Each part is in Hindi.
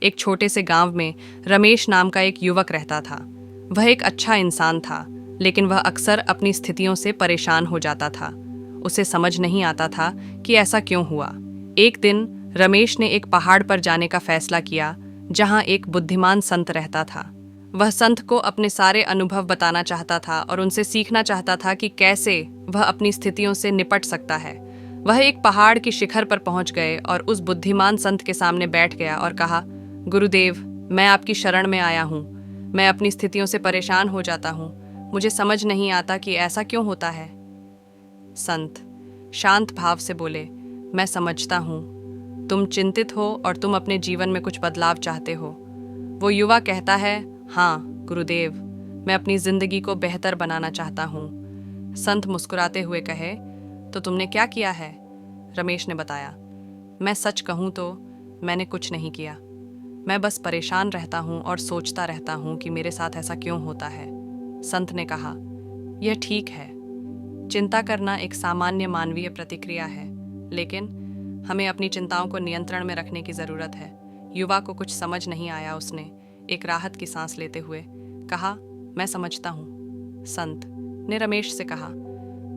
एक छोटे से गांव में रमेश नाम का एक युवक रहता था। वह एक अच्छा इंसान था, लेकिन वह अक्सर अपनी स्थितियों से परेशान हो जाता था। उसे समझ नहीं आता था कि ऐसा क्यों हुआ। एक दिन रमेश ने एक पहाड़ पर जाने का फैसला किया, जहां एक बुद्धिमान संत रहता था। वह संत को अपने सारे अनुभव बताना चाहता था और उनसे सीखना चाहता था कि कैसे वह अपनी स्थितियों से निपट सकता है। वह एक पहाड़ की शिखर पर पहुंच गए और उस बुद्धिमान संत के सामने बैठ गया और कहा, गुरुदेव, मैं आपकी शरण में आया हूँ। मैं अपनी स्थितियों से परेशान हो जाता हूँ। मुझे समझ नहीं आता कि ऐसा क्यों होता है। संत शांत भाव से बोले, मैं समझता हूँ, तुम चिंतित हो और तुम अपने जीवन में कुछ बदलाव चाहते हो। वो युवा कहता है, हाँ गुरुदेव, मैं अपनी जिंदगी को बेहतर बनाना चाहता हूँ। संत मुस्कुराते हुए कहे, तो तुमने क्या किया है? रमेश ने बताया, मैं सच कहूँ तो मैंने कुछ नहीं किया। मैं बस परेशान रहता हूँ और सोचता रहता हूँ कि मेरे साथ ऐसा क्यों होता है। संत ने कहा, यह ठीक है। चिंता करना एक सामान्य मानवीय प्रतिक्रिया है, लेकिन हमें अपनी चिंताओं को नियंत्रण में रखने की जरूरत है। युवा को कुछ समझ नहीं आया। उसने एक राहत की सांस लेते हुए कहा, मैं समझता हूँ। संत ने रमेश से कहा,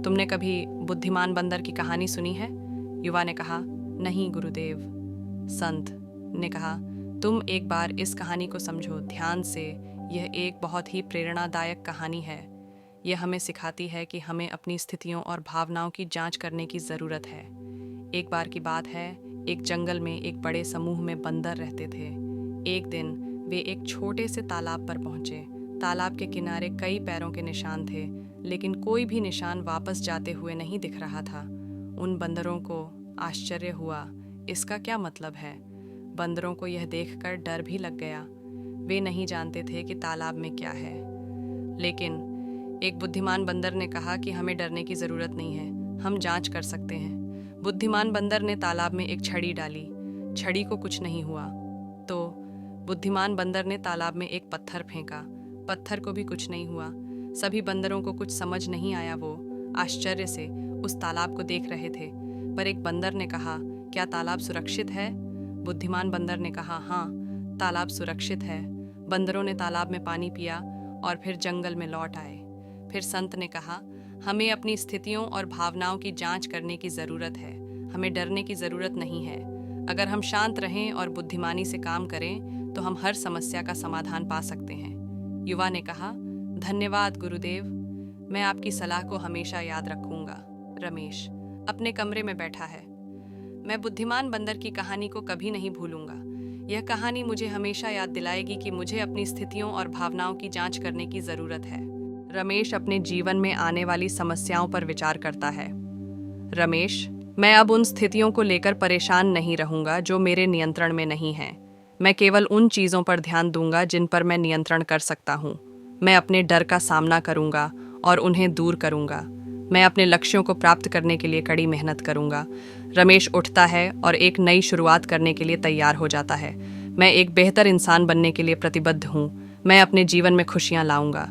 तुमने कभी बुद्धिमान बंदर की कहानी सुनी है? युवा ने कहा, नहीं गुरुदेव। संत ने कहा, तुम एक बार इस कहानी को समझो ध्यान से। यह एक बहुत ही प्रेरणादायक कहानी है। यह हमें सिखाती है कि हमें अपनी स्थितियों और भावनाओं की जांच करने की ज़रूरत है। एक बार की बात है, एक जंगल में एक बड़े समूह में बंदर रहते थे। एक दिन वे एक छोटे से तालाब पर पहुंचे। तालाब के किनारे कई पैरों के निशान थे, लेकिन कोई भी निशान वापस जाते हुए नहीं दिख रहा था। उन बंदरों को आश्चर्य हुआ, इसका क्या मतलब है? बंदरों को यह देखकर डर भी लग गया। वे नहीं जानते थे कि तालाब में क्या है। लेकिन एक बुद्धिमान बंदर ने कहा कि हमें डरने की ज़रूरत नहीं है, हम जांच कर सकते हैं। बुद्धिमान बंदर ने तालाब में एक छड़ी डाली। छड़ी को कुछ नहीं हुआ। तो बुद्धिमान बंदर ने तालाब में एक पत्थर फेंका। पत्थर को भी कुछ नहीं हुआ। सभी बंदरों को कुछ समझ नहीं आया। वो आश्चर्य से उस तालाब को देख रहे थे। पर एक बंदर ने कहा, क्या तालाब सुरक्षित है? बुद्धिमान बंदर ने कहा, हाँ, तालाब सुरक्षित है। बंदरों ने तालाब में पानी पिया और फिर जंगल में लौट आए। फिर संत ने कहा, हमें अपनी स्थितियों और भावनाओं की जांच करने की ज़रूरत है। हमें डरने की ज़रूरत नहीं है। अगर हम शांत रहें और बुद्धिमानी से काम करें तो हम हर समस्या का समाधान पा सकते हैं। युवा ने कहा, धन्यवाद गुरुदेव, मैं आपकी सलाह को हमेशा याद रखूंगा। रमेश अपने कमरे में बैठा है। मैं बुद्धिमान बंदर की कहानी को कभी नहीं भूलूंगा। यह कहानी मुझे हमेशा याद दिलाएगी कि मुझे अपनी स्थितियों और भावनाओं की जांच करने की ज़रूरत है। रमेश अपने जीवन में आने वाली समस्याओं पर विचार करता है। रमेश, मैं अब उन स्थितियों को लेकर परेशान नहीं रहूंगा जो मेरे नियंत्रण में नहीं हैं। मैं केवल उन चीज़ों पर ध्यान दूंगा जिन पर मैं नियंत्रण कर सकता हूँ। मैं अपने डर का सामना करूंगा और उन्हें दूर करूंगा। मैं अपने लक्ष्यों को प्राप्त करने के लिए कड़ी मेहनत करूंगा। रमेश उठता है और एक नई शुरुआत करने के लिए तैयार हो जाता है। मैं एक बेहतर इंसान बनने के लिए प्रतिबद्ध हूँ। मैं अपने जीवन में खुशियाँ लाऊंगा।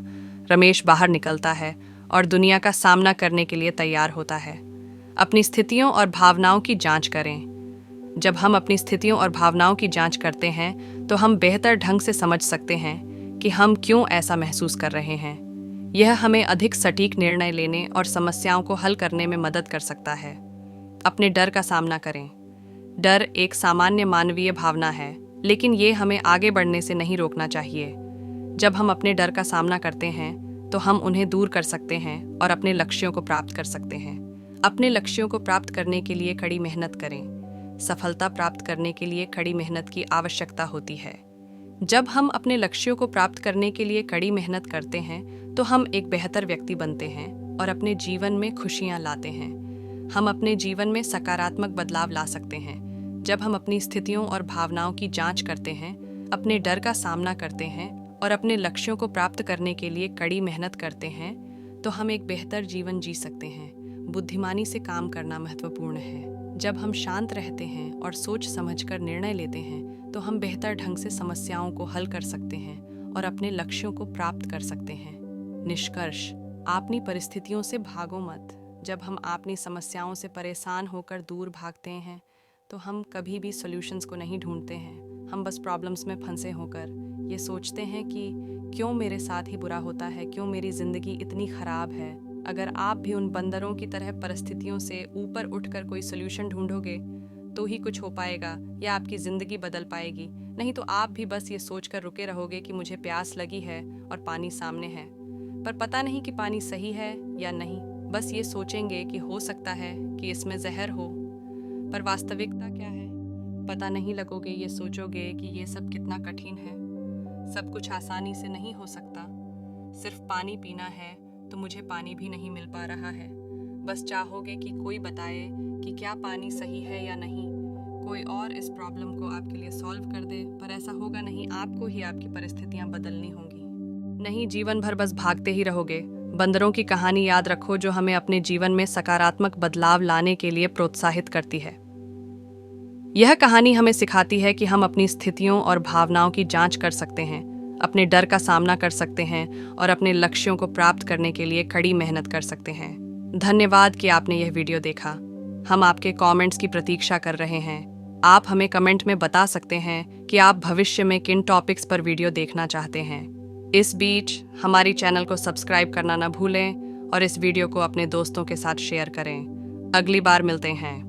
रमेश बाहर निकलता है और दुनिया का सामना करने के लिए तैयार होता है। अपनी स्थितियों और भावनाओं की जांच करें। जब हम अपनी स्थितियों और भावनाओं की जांच करते हैं तो हम बेहतर ढंग से समझ सकते हैं कि हम क्यों ऐसा महसूस कर रहे हैं। यह हमें अधिक सटीक निर्णय लेने और समस्याओं को हल करने में मदद कर सकता है। अपने डर का सामना करें। डर एक सामान्य मानवीय भावना है, लेकिन ये हमें आगे बढ़ने से नहीं रोकना चाहिए। जब हम अपने डर का सामना करते हैं तो हम उन्हें दूर कर सकते हैं और अपने लक्ष्यों को प्राप्त कर सकते हैं। अपने लक्ष्यों को प्राप्त करने के लिए कड़ी मेहनत करें। सफलता प्राप्त करने के लिए कड़ी मेहनत की आवश्यकता होती है। जब हम अपने लक्ष्यों को प्राप्त करने के लिए कड़ी मेहनत करते हैं तो हम एक बेहतर व्यक्ति बनते हैं और अपने जीवन में खुशियां लाते हैं। हम अपने जीवन में सकारात्मक बदलाव ला सकते हैं। जब हम अपनी स्थितियों और भावनाओं की जांच करते हैं, अपने डर का सामना करते हैं और अपने लक्ष्यों को प्राप्त करने के लिए कड़ी मेहनत करते हैं, तो हम एक बेहतर जीवन जी सकते हैं। बुद्धिमानी से काम करना महत्वपूर्ण है। जब हम शांत रहते हैं और सोच समझकर निर्णय लेते हैं तो हम बेहतर ढंग से समस्याओं को हल कर सकते हैं और अपने लक्ष्यों को प्राप्त कर सकते हैं। निष्कर्ष, अपनी परिस्थितियों से भागो मत। जब हम अपनी समस्याओं से परेशान होकर दूर भागते हैं तो हम कभी भी सॉल्यूशंस को नहीं ढूंढते हैं। हम बस प्रॉब्लम्स में फंसे होकर ये सोचते हैं कि क्यों मेरे साथ ही बुरा होता है, क्यों मेरी ज़िंदगी इतनी ख़राब है। अगर आप भी उन बंदरों की तरह परिस्थितियों से ऊपर उठकर कोई सोल्यूशन ढूंढोगे तो ही कुछ हो पाएगा या आपकी ज़िंदगी बदल पाएगी। नहीं तो आप भी बस ये सोचकर रुके रहोगे कि मुझे प्यास लगी है और पानी सामने है, पर पता नहीं कि पानी सही है या नहीं। बस ये सोचेंगे कि हो सकता है कि इसमें जहर हो, पर वास्तविकता क्या है पता नहीं लगोगे। ये सोचोगे कि ये सब कितना कठिन है, सब कुछ आसानी से नहीं हो सकता। सिर्फ पानी पीना है तो मुझे पानी भी नहीं मिल पा रहा है। बस चाहोगे कि कोई बताए कि क्या पानी सही है या नहीं, कोई और इस प्रॉब्लम को आपके लिए सॉल्व कर दे, पर ऐसा होगा नहीं। आपको ही आपकी परिस्थितियां बदलनी होंगी। नहीं, जीवन भर बस भागते ही रहोगे। बंदरों की कहानी याद रखो जो हमें अपने जीवन में सकारात्मक बदलाव लाने के लिए प्रोत्साहित करती है। यह कहानी हमें सिखाती है कि हम अपनी स्थितियों और भावनाओं की जांच कर सकते हैं, अपने डर का सामना कर सकते हैं और अपने लक्ष्यों को प्राप्त करने के लिए कड़ी मेहनत कर सकते हैं। धन्यवाद कि आपने यह वीडियो देखा। हम आपके कमेंट्स की प्रतीक्षा कर रहे हैं। आप हमें कमेंट में बता सकते हैं कि आप भविष्य में किन टॉपिक्स पर वीडियो देखना चाहते हैं। इस बीच हमारी चैनल को सब्सक्राइब करना न भूलें और इस वीडियो को अपने दोस्तों के साथ शेयर करें। अगली बार मिलते हैं।